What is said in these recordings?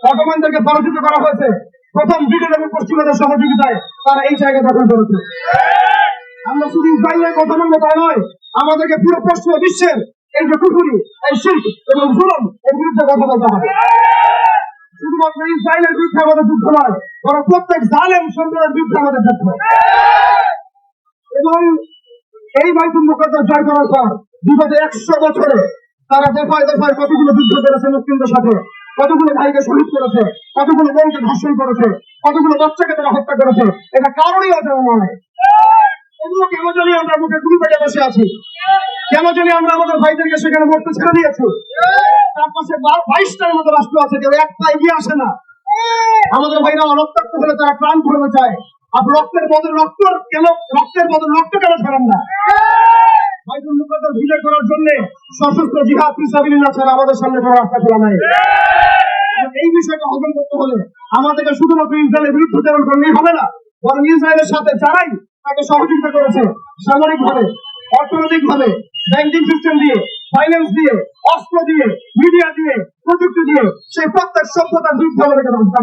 অটোম্যানদেরকে পরাজিত করা হয়েছে। প্রথম ব্রিটেন এবং পশ্চিমাদের সহযোগিতায় তারা এই জায়গা দখল করেছে। আমরা শুধু ইসরায়েলের কথা বলবো তা নয়, আমাদেরকে পুরো পশ্চিমা বিশ্বের এই যে কুফরি, এই শিরক এবং জুলুম এর বিরুদ্ধে কথা বলতে হবে। শুধুমাত্র ইসরায়েলের বিরুদ্ধে আমাদের যুদ্ধ নয়, বরং প্রত্যেক জালেম সম্প্রদায়ের বিরুদ্ধে আমাদের যুদ্ধ। এবং এই বাইতুল মুকাদ্দাস জয় করার পর বিগত 100 বছরে তারা দফায় দফায় কতগুলো যুদ্ধ করেছে মুসলিমদের সাথে, কতগুলো ভাইকে শহীদ করেছে, কতগুলো বোনকে ধর্ষণ করেছে, কতগুলো বাচ্চাকে তারা হত্যা করেছে। এটা কারণই অজানা নয়। এগুলো কেন জানি আমরা মুখে গুলি পেটে বসে আছি, কেন জানি আমরা আমাদের ভাইদেরকে সেখানে মরতে ছেড়ে দিয়েছি। তার পাশে 22টার মতো রাষ্ট্র আছে, কেউ একটা এগিয়ে আসে না। আমাদের ভাইরা রক্তাক্ত হলে তারা প্রাণ ধরতে চায়। আপনি রক্তের বদলে রক্ত কেন ছাড়েন না? বাইতুল মুকাদ্দাস বিজয় করার জন্য সশস্ত্র জিহাদ ফিসাবিলিল্লাহ ছাড়া আমাদের সামনে কোনো রাস্তা খোলা নাই। এই বিষয়টা হজম করতে হলে আমাদেরকে শুধুমাত্র ইসরায়েলের বিরুদ্ধাচরণ করলেই হবে না, বরং ইসরায়েলের সাথে যারাই তাকে সহযোগিতা করেছে সামরিক ভাবে, অর্থনৈতিক ভাবে, ব্যাংকিং সিস্টেম দিয়ে, ফাইন্যান্স দিয়ে, অস্ত্র দিয়ে, মিডিয়া দিয়ে, প্রযুক্তি দিয়ে, সেই প্রত্যেক সভ্যতার বিরুদ্ধে আমাদেরকে জানতে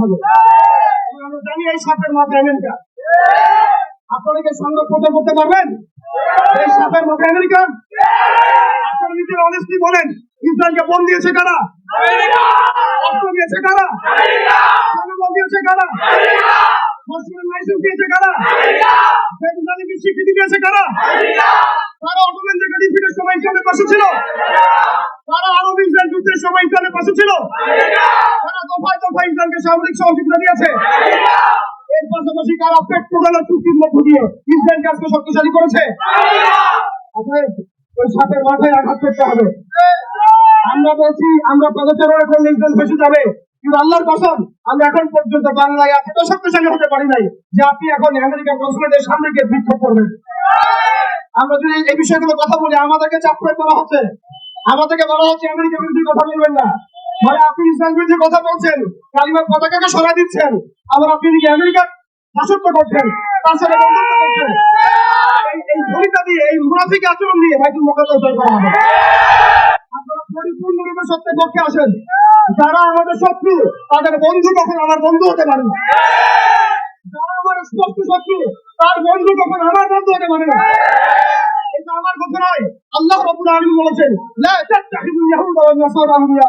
হবে। আমরা জানি এই সাপের মাথায় আমেরিকা। আপনারা কি সংরক্ষণ করতে পারবেন এই সাপের মাথায় আমেরিকা? আপনারা নিজের অনেস্টলি বলেন, ইসরায়েলকে বোম দিয়েছে কারা? অস্ত্র দিয়েছে কারা? বোম দিয়েছে কারা? মুসলিম লাইসেন্স দিয়েছে কারা? স্বীকৃতি দিয়েছে কারা? তারা অটোম্যানদের ডিফিটের সময় ইসরায়েলের পাশে ছিল। তারা আরব ইসরায়েল যুদ্ধের সময় ইসরায়েলের পাশে ছিল। তারা দফায় দফায় ইসরায়েলকে সামরিক সহযোগিতা দিয়েছে। এর পাশাপাশি কারা পেট্রোলের চুক্তির মধ্য দিয়ে ইসরায়েলকে আজকে শক্তিশালী করেছে। ওই সাপের মাথায় আঘাত করতে হবে। আমরা বলছি, আমরা পদচারণা করলে ইসরায়েল ফেসে যাবে, কিন্তু আল্লাহর কসম আমরা এখন পর্যন্ত বাংলায় এতটা শক্তিশালী হতে পারি নাই যে আপনি এখন আমেরিকার কনসুলেটের সামনে গিয়ে বিক্ষোভ করবেন। আমরা যদি এই বিষয়গুলো কথা বলি, আমাদেরকে চাপ প্রয়োগ করা হচ্ছে। আমাদেরকে বলা হচ্ছে আমেরিকা বিরোধী কথা বলবেন না। মানে আপনি ইসরায়েল বিরোধী কথা বলছেন, কালিমার পতাকাকে সরাই দিচ্ছেন, আবার আপনি নাকি আমেরিকার দাসত্ব করছেন, তার সাথে বন্ধুত্ব করছেন। এই ভূমিকা দিয়ে, এই মুনাফিক আচরণ দিয়ে বাইতুল মুকাদ্দাস জয় করা হবে। আপনারা পরিপূর্ণরূপে সত্যের পক্ষে আসেন। যারা আমাদের শত্রু তাদের বন্ধু কখন আমার বন্ধু হতে পারে না। যারা আমার স্পষ্ট শত্রু তার বন্ধু কখন আমার বন্ধু হতে পারে না। এটা আমার কথা নয়, আল্লাহ রাব্বুল আলামিন বলেছেন, লা তাত্তাখিযুল ইয়াহুদা ওয়ান নাসারা আউলিয়া।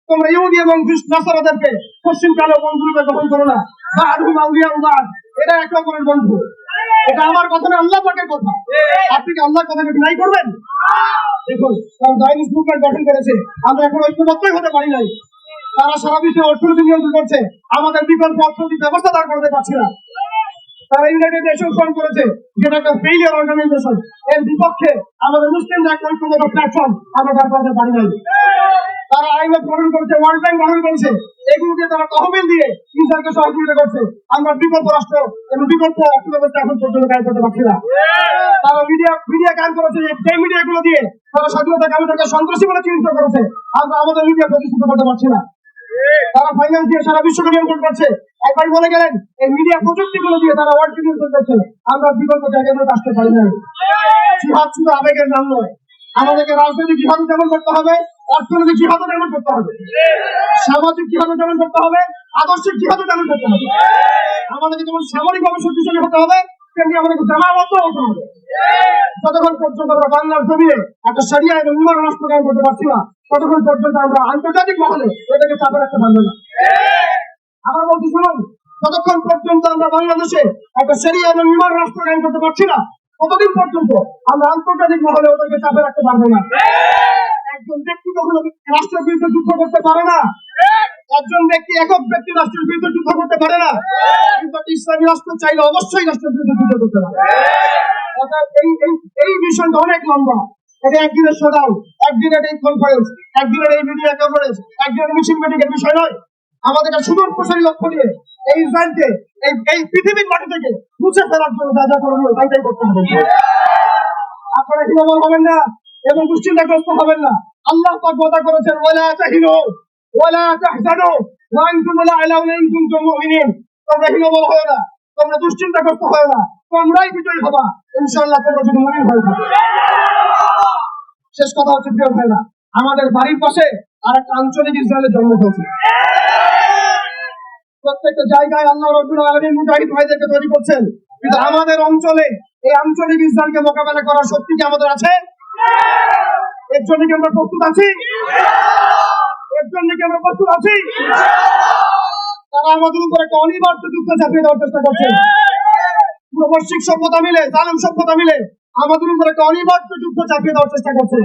তোমরা ইহুদি এবং নাসারাদেরকে পশ্চিমকালে বন্ধু রূপে গ্রহণ করো না। বা'দুহুম আউলিয়া বা'দ, এরা একে অপরের বন্ধু। এটা আমার কথা না, আল্লাহ পাকের কথা। আপনি কি আল্লাহর কথাকে ডিনাই করবেন? দেখুন, তারা জায়নিস মুভমেন্ট গঠন করেছে, আমরা এখন ঐক্যবদ্ধই হতে পারি নাই। তারা সারা বিশ্বে অর্থনীতি নিয়ন্ত্রণ করছে, আমাদের বিকল্প অর্থনৈতিক ব্যবস্থা দাঁড় করতে পারছে না। তারা ইউনাইটেড নেশন ফর্ম করেছে, যেটা একটা ফেইলিয়ার অর্গানাইজেশন। এর বিপক্ষে আমাদের মুসলিমরা একটা ঐক্যবদ্ধ প্ল্যাটফর্ম আমরা দাঁড় করতে পারি নাই। তারা আইএমএফ গঠন করেছে, ওয়ার্ল্ড ব্যাংক গঠন করেছে, এগুলো দিয়ে তারা তহবিল দিয়ে ইসরায়েলকে সহযোগিতা করছে। আমরা বিকল্প রাষ্ট্র এবং বিকল্প অর্থব্যবস্থা এখন পর্যন্ত কাজ করতে পারছি না। তারা মিডিয়া কাজ করেছে, সেই মিডিয়াগুলো দিয়ে তারা স্বাধীনতা কামীদেরকে সন্ত্রাসী বলে চিহ্নিত করেছে। আমরা আমাদের মিডিয়া প্রতিষ্ঠিত করতে পারছি না। তারা ফাইন্যান্স দিয়ে সারা বিশ্বকে নিয়ন্ত্রণ করছে। একবার বলে গেলেন, এই মিডিয়া প্রযুক্তিগুলো দিয়ে তারা ওয়ার্ল্ডকে নিয়ন্ত্রণ করছে। আমরা বিকল্প জায়গায় আসতে পারি না। জিহাদ শুধু আবেগের নাম নয়, আমাদেরকে রাজনৈতিক জিহাদ যেমন করতে হবে, অর্থনৈতিক জিহাদও যেমন করতে হবে, সামাজিক জিহাদও যেমন করতে হবে, আদর্শিক জিহাদও যেমন করতে হবে। আমাদেরকে যেমন সামরিকভাবে শক্তিশালী হতে হবে, তেমনি আমাদেরকে জামাবদ্ধ হতে হবে। যতক্ষণ পর্যন্ত আমরা বাংলার জমিনে একটা শরিয়া এবং ইমান রাষ্ট্র কায়েম করতে পারছি না, ততক্ষণ পর্যন্ত আমরা আন্তর্জাতিক মহলে এটাকে চাপে রাখতে পারবো না। আমার বলতে শুনুন, যতক্ষণ পর্যন্ত আমরা বাংলাদেশে একটা শরিয়া এবং ইমান রাষ্ট্র কায়েম করতে পারছি না, ততদিন পর্যন্ত আমরা আন্তর্জাতিক মহলে ওদেরকে চাপে রাখতে পারবো না। একজন ব্যক্তি কখনো রাষ্ট্রের বিরুদ্ধে যুদ্ধ করতে পারে না। একজন ব্যক্তি একক ব্যক্তি রাষ্ট্রের বিরুদ্ধে যুদ্ধ করতে পারে না, কিন্তু ইসলামী রাষ্ট্র চাইলে অবশ্যই রাষ্ট্রের বিরুদ্ধে যুদ্ধ করতে পারে। এই বিষয়টা অনেক লম্বা। এটা একদিনের শোডাউন, একদিনের এই কনফারেন্স, একদিনের এই মিডিয়া কভারেজ, একদিনের মিছিল মিটিংয়ের বিষয় নয়। আমাদেরকে সুদূর প্রসারী লক্ষ্য নিয়ে এই ইসরায়েলকে এই পৃথিবীর মাটি থেকে মুছে ফেলার জন্য যা যা করণীয় তাই করতে হবে। আপনারা হীনমন হবেন না এবং দুশ্চিন্তাগ্রস্ত হবেন না। আল্লাহ পাক ওয়াদা করেছেন, ওয়ালা তাহিনু ওয়ালা তাহজানু ওয়া আনতুম আ'লাউনা ইন কুনতুম মুমিনিন। তোমরা হীনমন হয় না, তোমরা দুশ্চিন্তাগ্রস্ত হয় না, তোমরাই বিজয়ী হবা ইনশাআল্লাহ, তোমরা যদি মুমিন হয়ে থাকো। শেষ কথা হচ্ছে, প্রিয় ভাইরা, আমাদের বাড়ির পাশে আর একটা আঞ্চলিক ইসরায়েলের জন্ম হয়েছে। প্রত্যেকটা জায়গায় আল্লাহ রাব্বুল আলামিন মুজাহিদ ভাইদেরকে তৈরি করছেন, কিন্তু আমাদের অঞ্চলে এই আঞ্চলিক ইসরায়েলকে মোকাবেলা করার শক্তি কি আমাদের আছে? এর জন্য কি আমরা প্রস্তুত আছি? এর জন্য কি আমরা প্রস্তুত আছি? তারা আমাদের উপর একটা অনিবার্য যুদ্ধ চাপিয়ে দেওয়ার চেষ্টা করছে। পুরো বৈশ্বিক সভ্যতা মিলে, জালেম সভ্যতা মিলে আমাদের উপর একটা অনিবার্য যুদ্ধ চাপিয়ে দেওয়ার চেষ্টা করছে।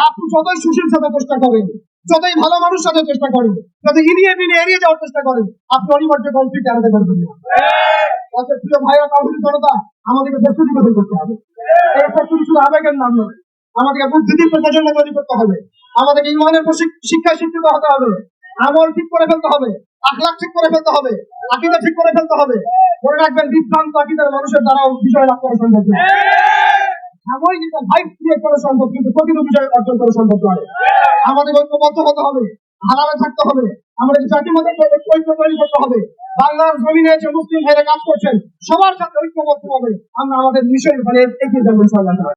আপনি যতই সুশীল সাথে চেষ্টা করেন, যতই ভালো মানুষ সাথে চেষ্টা করেন, যত ইনিয়ে বিনিয়ে এড়িয়ে যাওয়ার চেষ্টা করেন, আপনি অনিবার্য কনফ্লিক্ট এড়াতে পারবেন না। অতএব প্রিয় ভাইরা, তাওহীদ জনতা, আমাদেরকে প্রস্তুতি গ্রহণ করতে হবে। এই প্রস্তুতি শুধু আবেগের নাম নয়, আমাদেরকে বুদ্ধিদীপ্ত প্রজন্ম তৈরি করতে হবে। আমাদেরকে ইমানের শিক্ষায় শিক্ষিত হতে হবে, আমল ঠিক করে ফেলতে হবে, আখলাক ঠিক করে ফেলতে হবে, আকীদা ঠিক করে ফেলতে হবে। মনে রাখবেন, বিভ্রান্ত আকীদার মানুষের দ্বারাও বিষয় লাভ করা সম্ভব নয়। সাময়িক একটা ভাইব ক্রিয়েট করা সম্ভব, কিন্তু প্রকৃত বিষয় অর্জন করা সম্ভব নয়। আমাদের ঐক্যবদ্ধ হতে হবে, হারালে থাকতে হবে, আমাদের জাতির মধ্যে ঐক্য তৈরি করতে হবে। বাংলার জমিনে যে মুসলিম ভাইরা কাজ করছেন, সবার সাথে ঐক্যবদ্ধ হবে, আমরা আমাদের মিশন এগিয়ে যাবো ইনশাআল্লাহ।